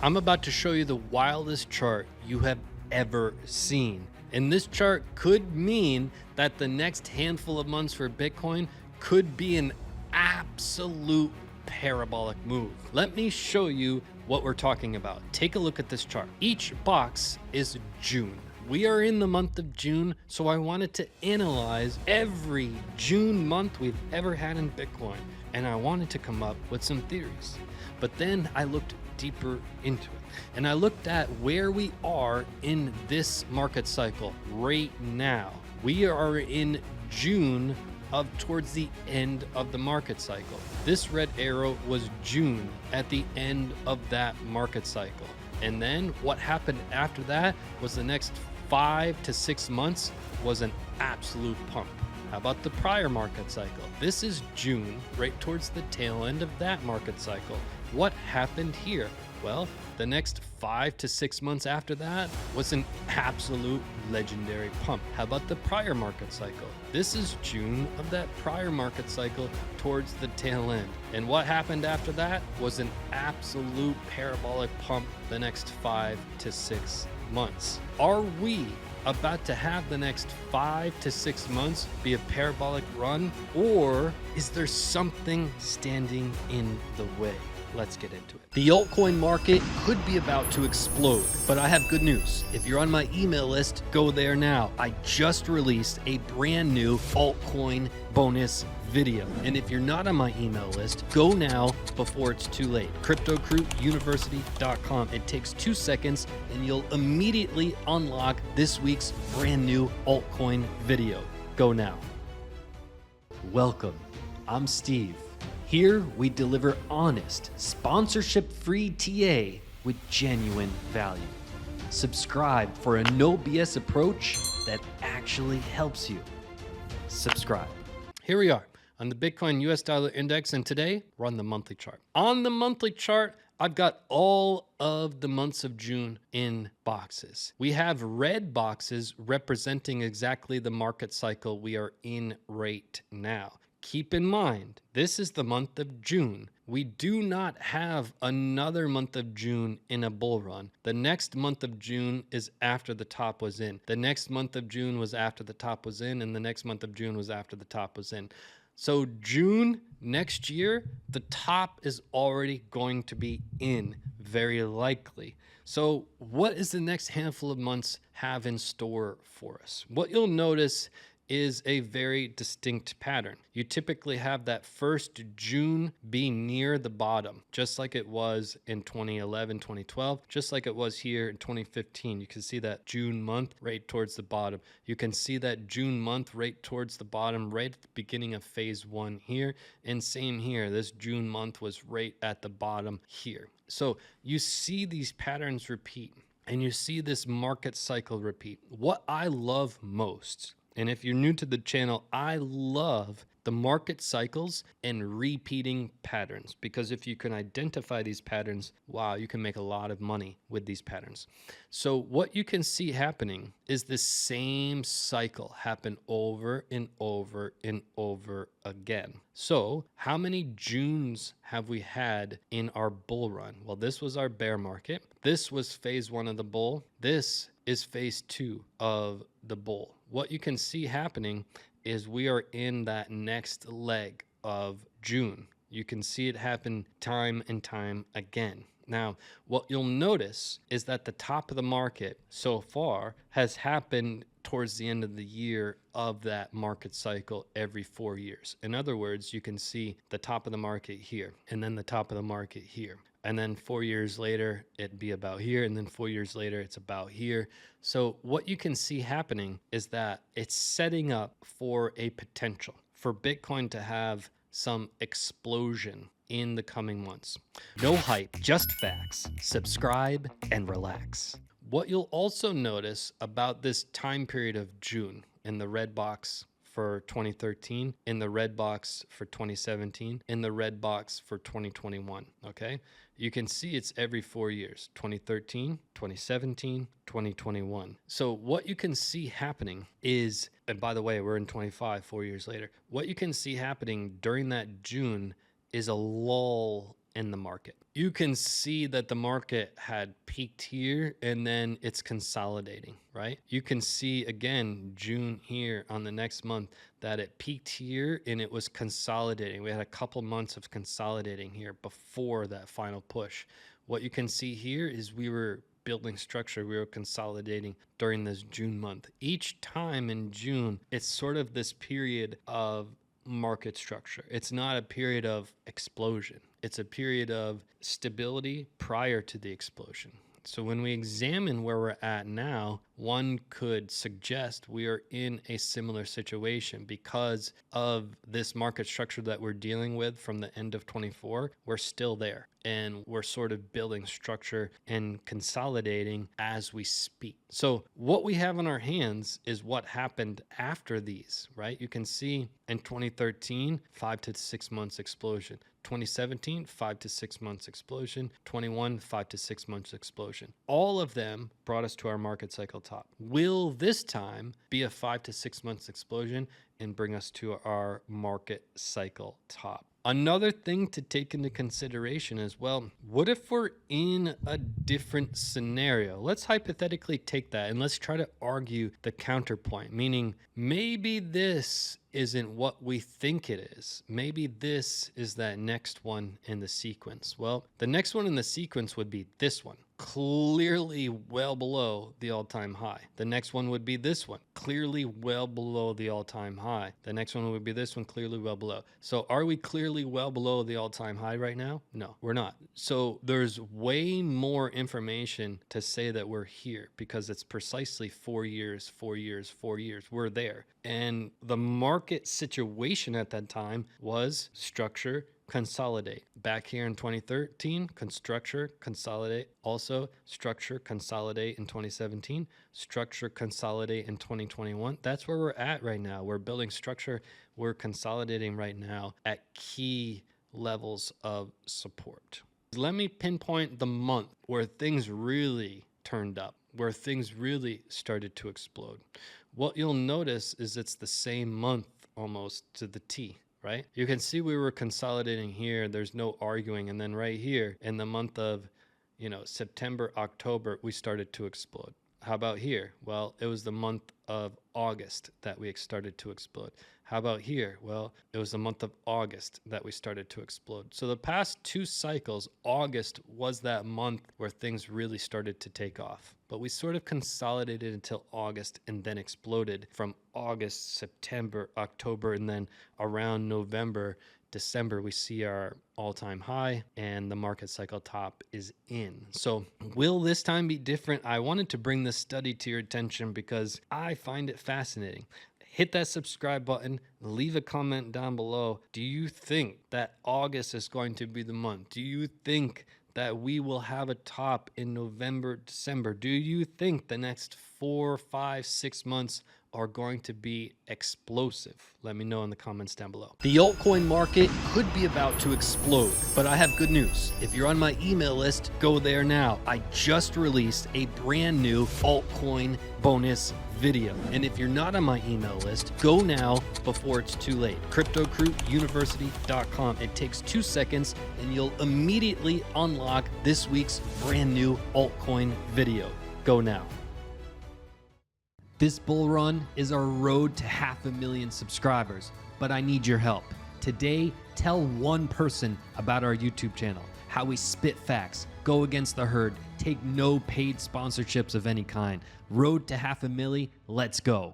I'm about to show you the wildest chart you have ever seen. And this chart could mean that the next handful of months for Bitcoin could be an absolute parabolic move. Let me show you what we're talking about. Take a look at this chart. Each box is June. We are in the month of June, so I wanted to analyze every June month we've ever had in Bitcoin, and I wanted to come up with some theories. But then I looked deeper into it, and I looked at where we are in this market cycle right now. We are in June of towards the end of the market cycle. This red arrow was June at the end of that market cycle. And then what happened after that was the next 5 to 6 months was an absolute pump. How about the prior market cycle? This is June, right towards the tail end of that market cycle. What happened here? Well, the next 5 to 6 months after that was an absolute legendary pump. How about the prior market cycle? This is June of that prior market cycle towards the tail end. And what happened after that was an absolute parabolic pump the next 5 to 6 months. Are we about to have the next 5 to 6 months be a parabolic run, or is there something standing in the way? Let's get into it. The altcoin market could be about to explode, but I have good news. If you're on my email list, go there now. I just released a brand new altcoin bonus video. And if you're not on my email list, go now before it's too late. CryptoCrewUniversity.com. It takes 2 seconds and you'll immediately unlock this week's brand new altcoin video. Go now. Welcome. I'm Steve. Here we deliver honest, sponsorship-free TA with genuine value. Subscribe for a no BS approach that actually helps you. Subscribe. Here we are on the Bitcoin US dollar index, and today we're on the monthly chart. On the monthly chart, I've got all of the months of June in boxes. We have red boxes representing exactly the market cycle we are in right now. Keep in mind, this is the month of June. We do not have another month of June in a bull run. The next month of June is after the top was in. The next month of June was after the top was in, and the next month of June was after the top was in. So June next year, the top is already going to be in, very likely. So what is the next handful of months have in store for us? What you'll notice is a very distinct pattern. You typically have that first June be near the bottom, just like it was in 2011, 2012, just like it was here in 2015. You can see that June month right towards the bottom. You can see that June month right towards the bottom, right at the beginning of phase 1 here. And same here, this June month was right at the bottom here. So you see these patterns repeat, and you see this market cycle repeat. What I love most, and if you're new to the channel, I love the market cycles and repeating patterns, because if you can identify these patterns, wow, you can make a lot of money with these patterns. So what you can see happening is the same cycle happen over and over and over again. So how many Junes have we had in our bull run? Well, this was our bear market. This was phase 1 of the bull. This is phase 2 of the bull. What you can see happening is we are in that next leg of June. You can see it happen time and time again. Now, what you'll notice is that the top of the market so far has happened towards the end of the year of that market cycle every 4 years. In other words, you can see the top of the market here, and then the top of the market here. And then 4 years later, it'd be about here. And then 4 years later, it's about here. So what you can see happening is that it's setting up for a potential for Bitcoin to have some explosion in the coming months. No hype, just facts. Subscribe and relax. What you'll also notice about this time period of June in the red box for 2013, in the red box for 2017, in the red box for 2021, okay? You can see it's every 4 years, 2013, 2017, 2021. So what you can see happening is, and by the way, we're in 25, 4 years later. What you can see happening during that June is a lull in the market. You can see that the market had peaked here and then it's consolidating, right? You can see again, June here on the next month that it peaked here and it was consolidating. We had a couple months of consolidating here before that final push. What you can see here is we were building structure, we were consolidating during this June month. Each time in June, it's sort of this period of market structure. It's not a period of explosion. It's a period of stability prior to the explosion. So when we examine where we're at now, one could suggest we are in a similar situation because of this market structure that we're dealing with from the end of 24. We're still there and we're sort of building structure and consolidating as we speak. So what we have in our hands is what happened after these, right? You can see in 2013, 5 to 6 months explosion. 2017, 5 to 6 months explosion. 21, 5 to 6 months explosion. All of them brought us to our market cycle top. Will this time be a 5 to 6 months explosion and bring us to our market cycle top? Another thing to take into consideration is, well, what if we're in a different scenario? Let's hypothetically take that and let's try to argue the counterpoint, meaning maybe this isn't what we think it is. Maybe this is that next one in the sequence. Well, the next one in the sequence would be this one, clearly well below the all-time high. The next one would be this one, clearly well below the all-time high. The next one would be this one, clearly well below. So are we clearly well below the all-time high right now? No, we're not. So there's way more information to say that we're here because it's precisely 4 years, 4 years, 4 years. We're there. And the market situation at that time was structure, consolidate. Back here in 2013, structure, consolidate. Also, structure, consolidate in 2017, structure, consolidate in 2021. That's where we're at right now. We're building structure. We're consolidating right now at key levels of support. Let me pinpoint the month where things really turned up, where things really started to explode. What you'll notice is it's the same month almost to the T. Right? You can see we were consolidating here. There's no arguing. And then right here in the month of, September, October, we started to explode. How about here? Well, it was the month of August that we started to explode. How about here? Well, it was the month of August that we started to explode. So the past 2 cycles, August was that month where things really started to take off. But we sort of consolidated until August and then exploded from August, September, October, and then around November, December, we see our all-time high and the market cycle top is in. So will this time be different? I wanted to bring this study to your attention because I find it fascinating. Hit that subscribe button, leave a comment down below. Do you think that August is going to be the month? Do you think that we will have a top in November, December? Do you think the next 4, 5, 6 months are going to be explosive? Let me know in the comments down below. The altcoin market could be about to explode, but I have good news. If you're on my email list, go there now. I just released a brand new altcoin bonus video. And if you're not on my email list, go now before it's too late. CryptoCrewUniversity.com. It takes 2 seconds and you'll immediately unlock this week's brand new altcoin video. Go now. This bull run is our road to 500,000 subscribers, but I need your help. Today, tell one person about our YouTube channel, how we spit facts, go against the herd, take no paid sponsorships of any kind. Road to 500,000, let's go.